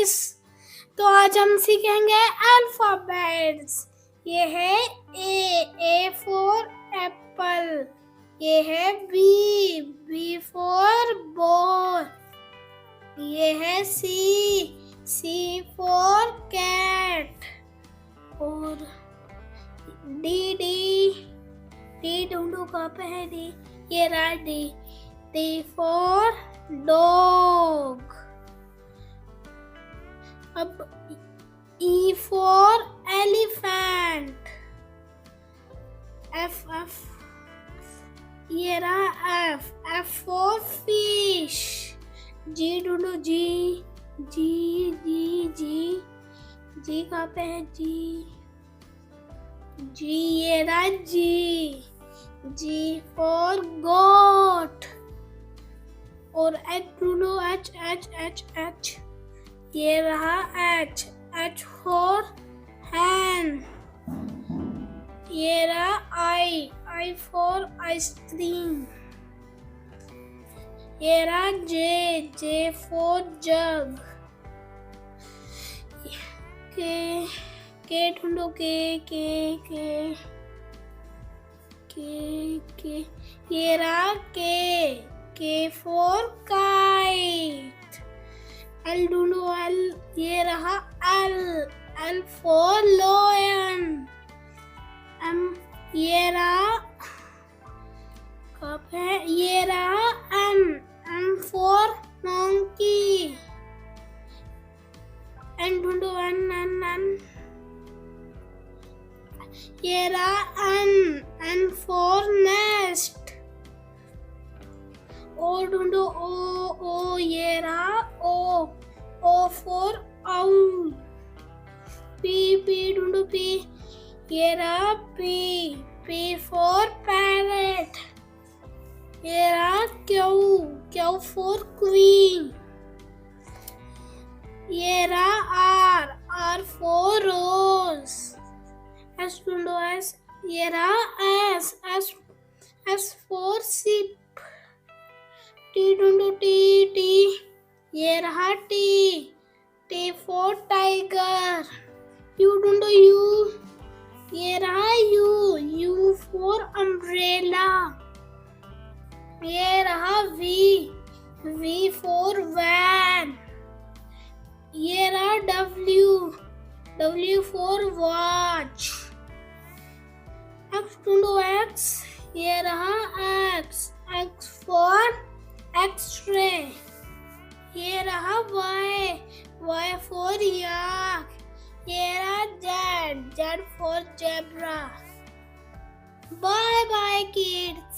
English. तो आज हम सीखेंगे अल्फाबेट्स। ये है ए फॉर एप्पल। ये है बी फॉर बॉल। ये है सी फॉर कैट। और डी ढूंढो कहाँ पे है डी। ये रहा डी फॉर डॉग। अब ई फॉर एलिफेंट। एफ ये रहा एफ फॉर फिश। जी ढूंढो जी कहाँ पे है जी ये रहा जी फॉर गोट। और एच ढूंढो एच ये रहा एच फॉर हैन। ये रहा आई फॉर आइसक्रीम। ये रहा जे फॉर जग। के ढूंढो के ये रहा के फॉर काइट। एल ढूंढो एल ये रहा एल फॉर लॉयन। एम ये रहा कप है। ये रहा एम फॉर मोंकी। एन ढूंढो एन ये रहा एन फॉर नेस्ट। ओ ढूंढो ओ ये रहा ओ फॉर आउल। पी ढूंढो पी ये रहा पी फॉर पैरेट। ये रहा क्यू फॉर क्वीन। ये रहा आर फॉर रोज। एस ढूंढो एस ये रहा एस फॉर शिप। टी ढूंढो टी ये रहा टी फॉर टाइगर। यू ढूंढो यू ये रहा यू फॉर अम्ब्रेला। ये रहा वी फॉर वैन। ये रहा डब्ल्यू फॉर वॉच। एक्स ढूंढो एक्स ये रहा एक्स फॉर एक्सरे। ये रहा वाई फॉर याक। ये रहा Z for zebra. Bye bye kids.